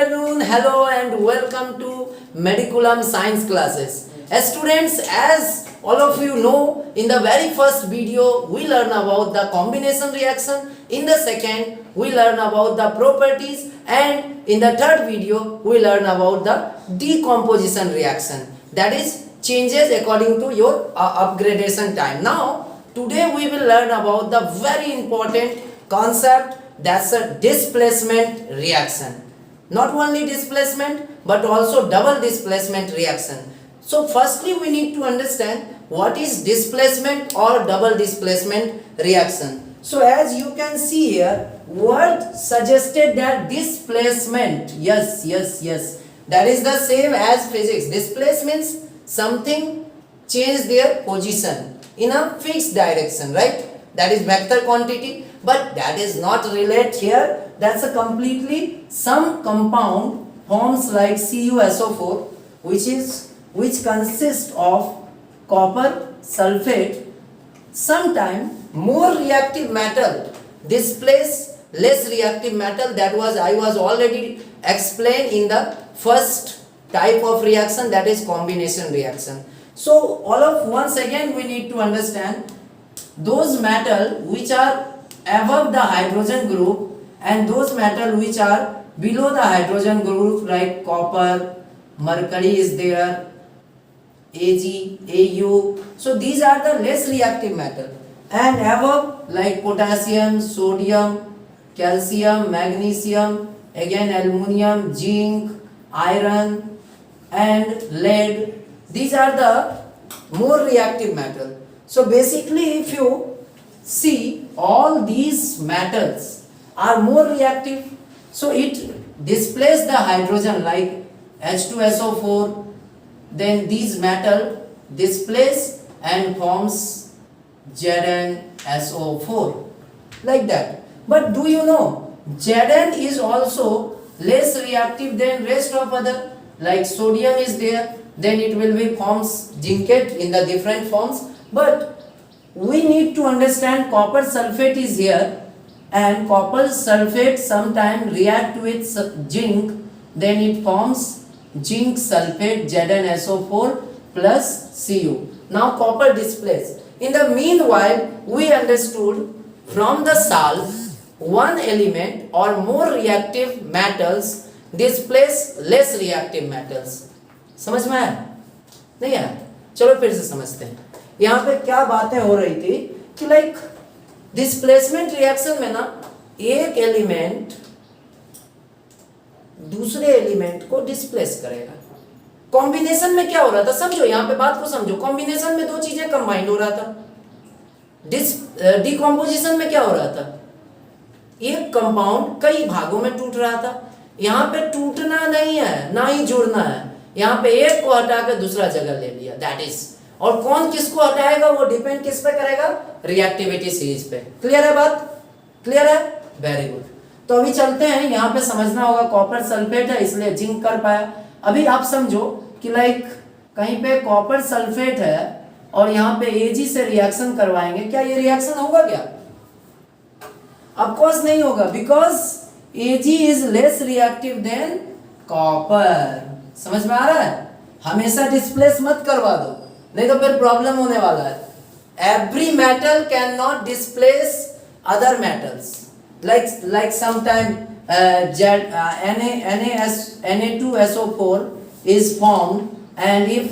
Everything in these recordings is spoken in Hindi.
afternoon, hello and welcome to Mediculum Science classes. As students, as all of you know, in the very first video we learn about the combination reaction, in the second we learn about the properties, and in the third video we learn about the decomposition reaction, that is changes according to your upgradation time. Now today we will learn about the very important concept, that's a displacement reaction. Not only displacement but also double displacement reaction. So firstly we need to understand what is displacement or double displacement reaction. So as you can see here, word suggested that displacement, yes, that is the same as physics. Displace means something change their position in a fixed direction, right? That is vector quantity, but that is not relate here. That's a completely some compound forms like CuSO4, which consists of copper sulfate. Sometime more reactive metal displace less reactive metal. That was I was already explained in the first type of reaction, that is combination reaction. So once again we need to understand those metal which are above the hydrogen group and those metal which are below the hydrogen group, like copper, mercury is there, Ag, Au. So these are the less reactive metal, and above like potassium, sodium, calcium, magnesium, again aluminium, zinc, iron and lead. These are the more reactive metal. So basically if you see, all these metals are more reactive, so it displaces the hydrogen like H2SO4, then these metal displace and forms ZnSO4 like that. But do you know Zn is also less reactive than rest of other, like sodium is there, then it will be forms zincate in the different forms. But we need to understand copper sulfate is here, and copper sulfate sometime react with zinc, then it forms zinc sulfate ZnSO4 plus Cu. Now copper displaced. In the meanwhile we understood from the salt one element or more reactive metals displace less reactive metals. समझ में आया नहीं आया? चलो फिर से समझते हैं. यहाँ पे क्या बातें हो रही थी कि लाइक डिस्प्लेसमेंट रिएक्शन में ना एक एलिमेंट दूसरे एलिमेंट को डिस्प्लेस करेगा. कॉम्बिनेशन में क्या हो रहा था, समझो यहाँ पे बात को समझो. कॉम्बिनेशन में दो चीजें कंबाइंड हो रहा था. डिकम्पोजिशन में क्या हो रहा था, एक कंपाउंड कई भागों में टूट रहा था. यहाँ पे टूटना नहीं है ना ही जुड़ना है, यहाँ पे एक को हटा के दूसरा जगह ले लिया, दैट इज. और कौन किसको हटाएगा वो डिपेंड किस पे करेगा, रिएक्टिविटी सीरीज पे. क्लियर है बात? क्लियर है? Very good. तो अभी चलते हैं, यहाँ पे समझना होगा कॉपर सल्फेट है इसलिए जिंक कर पाया. अभी आप समझो कि लाइक कहीं पे कॉपर सल्फेट है और यहाँ पे Ag से रिएक्शन करवाएंगे, क्या ये रिएक्शन होगा क्या? ऑफ कोर्स नहीं होगा, because Ag is less reactive than copper. समझ में आ रहा है? हमेशा डिस्प्लेस मत करवा दो, नहीं तो फिर प्रॉब्लम होने वाला है. Every metal can not displace other metals, like sometime Na2SO4 is formed, and if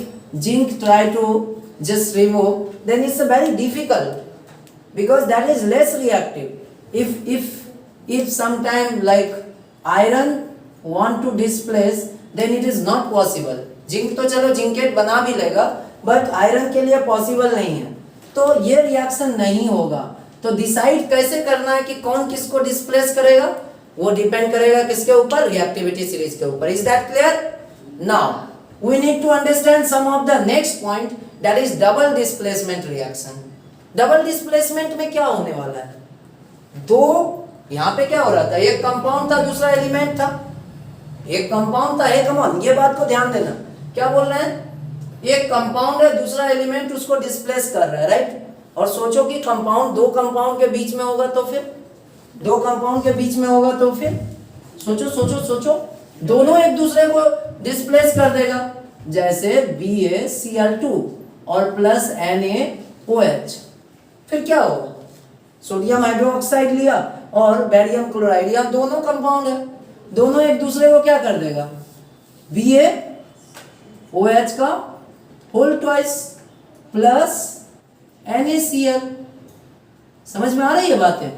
zinc try to just remove, then it's very difficult because that is less reactive. If sometime like iron want to displace, then it is not possible. Zinc तो चलो जिंकेट बना भी लेगा, बट आयरन के लिए पॉसिबल नहीं है, तो ये रिएक्शन नहीं होगा. तो डिसाइड कैसे करना है कि कौन किसको डिस्प्लेस करेगा, वो डिपेंड करेगा किसके ऊपर, रिएक्टिविटी सीरीज के ऊपर. Is that clear? Now we need to understand some of the next point, that is double displacement reaction. Double displacement में क्या होने वाला है, दो यहाँ पे क्या हो रहा था, एक कंपाउंड था दूसरा एलिमेंट था. एक कंपाउंड था, एक कंपाउंड, ये बात को ध्यान देना. क्या बोल रहे हैं, एक कंपाउंड है दूसरा एलिमेंट उसको डिस्प्लेस कर रहा है, राइट? और सोचो कि कंपाउंड दो कंपाउंड के बीच में होगा तो फिर, दो कंपाउंड के बीच में होगा तो फिर सोचो सोचो सोचो, दोनों एक दूसरे को डिस्प्लेस कर देगा, जैसे BaCl2 और प्लस NaOH। फिर क्या होगा, सोडियम हाइड्रोक्साइड लिया और बेरियम क्लोराइड, यह दोनों कंपाउंड है, दोनों एक दूसरे को क्या कर देगा, BaOH का होल ट्वाइस प्लस NaCl। समझ में आ रही है बातें।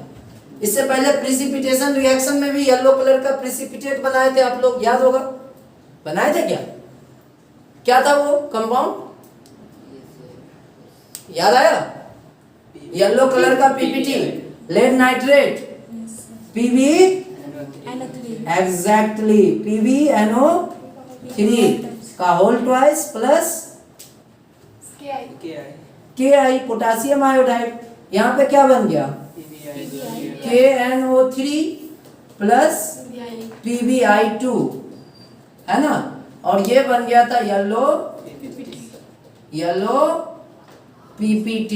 इससे पहले प्रिसिपिटेशन रिएक्शन में भी येलो कलर का प्रिसिपिटेट बनाए थे आप लोग, याद होगा, बनाए थे क्या, क्या था वो कंपाउंड, याद आया, येलो कलर का PPT, lead nitrate, PB, exactly PbNO3 का whole twice plus Ki, potassium iodide. यहाँ पे क्या बन गया, KNO3 प्लस PbI2, है ना, और ये बन गया था येलो PPT।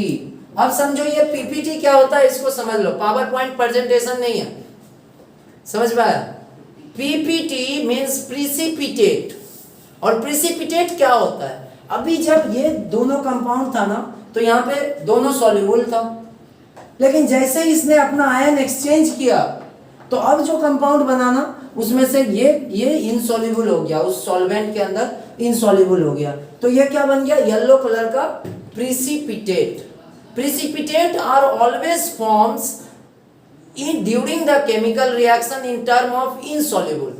अब समझो ये PPT क्या होता है, इसको समझ लो, पावर पॉइंट प्रेजेंटेशन नहीं है, समझ में आया। PPT मीन्स प्रिसिपिटेट, और प्रिसिपिटेट क्या होता है, अभी जब ये दोनों कंपाउंड था ना तो यहाँ पे दोनों सॉल्युबल था, लेकिन जैसे ही इसने अपना आयन एक्सचेंज किया तो अब जो कंपाउंड बना ना उसमें से ये इनसॉल्युबल हो गया, उस सॉल्वेंट के अंदर इनसॉल्युबल हो गया, तो ये क्या बन गया, येलो कलर का precipitate. Precipitate are always forms in during the chemical reaction in term of insoluble.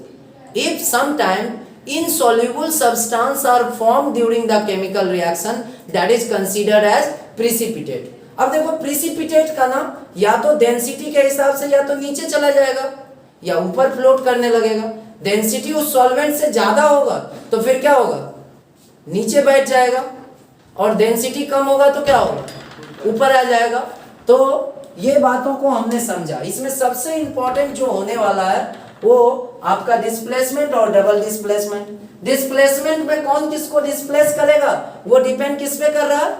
If sometime insoluble substance are formed during the chemical reaction, that is considered as precipitate. अब देखो precipitate का ना या तो डेंसिटी के हिसाब से या तो नीचे चला जाएगा या ऊपर फ्लोट करने लगेगा। डेंसिटी उस सॉल्वेंट से ज्यादा होगा तो फिर क्या होगा, नीचे बैठ जाएगा, और डेंसिटी कम होगा तो क्या होगा, ऊपर आ जाएगा। तो ये बातों को हमने समझा। इसमें सबसे इंपॉर्टेंट जो होने वाला है वो आपका डिस्प्लेसमेंट और डबल डिस्प्लेसमेंट। डिस्प्लेसमेंट में कौन किसको डिस्प्लेस करेगा वो डिपेंड किस पे कर रहा है,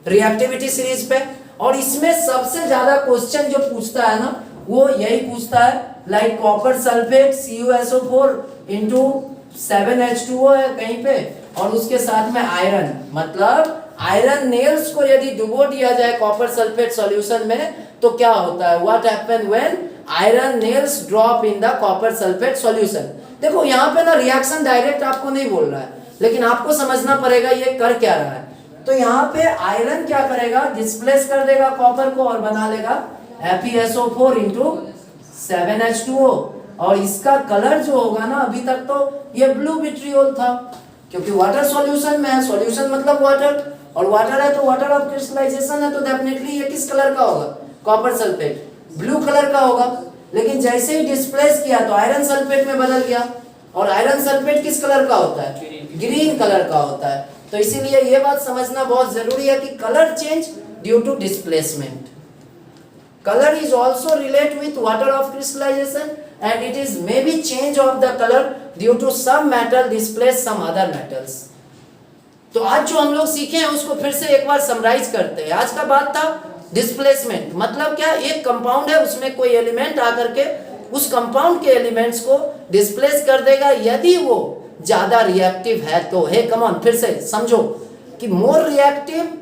रिएक्टिविटी सीरीज पे। और इसमें सबसे ज्यादा क्वेश्चन जो पूछता है ना वो यही पूछता है, like copper sulphate CuSO4 into 7H2O है कहीं पे, और उसके साथ में आयरन, मतलब आयरन नेल्स को यदि डुबो दिया जाए कॉपर सल्फेट सॉल्यूशन में तो क्या होता है, what happen when iron nails drop in the copper sulphate solution. देखो यहाँ पे ना रिएक्शन डायरेक्ट आपको नहीं बोल रहा है, लेकिन आपको समझना पड़ेगा ये कर क्या रहा है। तो यहाँ पे आयरन क्या करेगा, डिस्प्लेस कर देगा कॉपर को और बना लेगा FeSO4 इंटू 7H2O, और इसका कलर जो होगा ना, अभी तक तो ये ब्लू विट्रियोल था क्योंकि वाटर सॉल्यूशन में है, सॉल्यूशन मतलब वाटर, और वाटर है तो वाटर ऑफ क्रिस्टलाइजेशन है, तो डेफिनेटली ये किस कलर का होगा, कॉपर सल्फेट, ब्लू कलर का होगा। लेकिन जैसे ही डिस्प्लेस किया तो आयरन सल्फेट में बदल गया, और आयरन सल्फेट किस कलर का होता है, ग्रीन कलर का होता है। तो इसीलिए ये बात समझना बहुत जरूरी है कि colour change due to displacement. Color is also relate with water of crystallization and it is maybe change of the color due to some metal displace some other metals. तो आज जो हम लोग सीखे हैं उसको फिर से एक बार समराइज करते हैं। आज का बात था डिस्प्लेसमेंट, मतलब क्या, एक कंपाउंड है उसमें कोई एलिमेंट आकर के उस कंपाउंड के एलिमेंट्स को डिस्प्लेस कर देगा यदि वो ज्यादा रिएक्टिव है तो। हे कम ऑन, फिर से समझो कि more reactive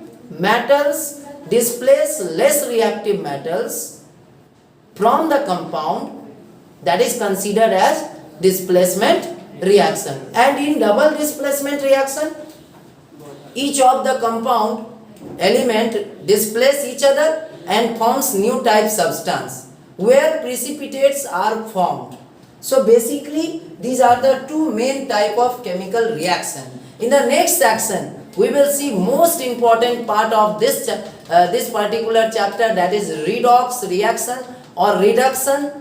metals displace less reactive metals from the compound, that is considered as displacement reaction. And in double displacement reaction, each of the compound element displace each other and forms new type substance where precipitates are formed. So basically these are the two main type of chemical reaction. In the next section we will see most important part of this particular chapter, that is redox reaction or reduction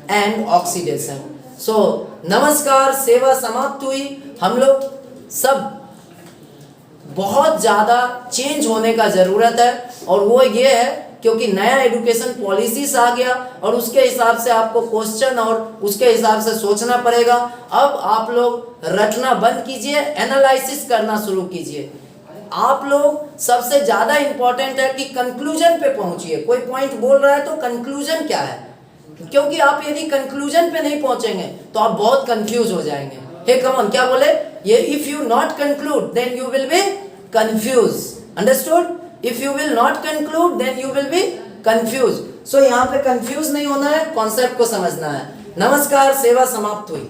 and oxidation. So नमस्कार, सेवा समाप्त हुई। हम लोग सब बहुत ज़्यादा चेंज होने का ज़रूरत है, और वो ये है क्योंकि नया एजुकेशन पॉलिसीज आ गया और उसके हिसाब से आपको क्वेश्चन और उसके हिसाब से सोचना पड़ेगा। अब आप लोग रटना बंद कीजिए, एनालिसिस करना शुरू कीजिए। आप लोग सबसे ज़्यादा इंपॉर्टेंट है कि कंक्लूजन पे पहुंचिए। कोई पॉइंट बोल रहा है तो कंक्लूजन क्या है, क्योंकि आप यदि कंक्लूजन पे नहीं पहुंचेंगे तो आप बहुत कंफ्यूज हो जाएंगे। हे कमन, क्या बोले ये, if you not conclude then you will be confuse, understood? If you will not conclude then you will be confuse. So यहाँ पे कंफ्यूज नहीं होना है, कॉन्सेप्ट को समझना है। नमस्कार, सेवा समाप्त हुई।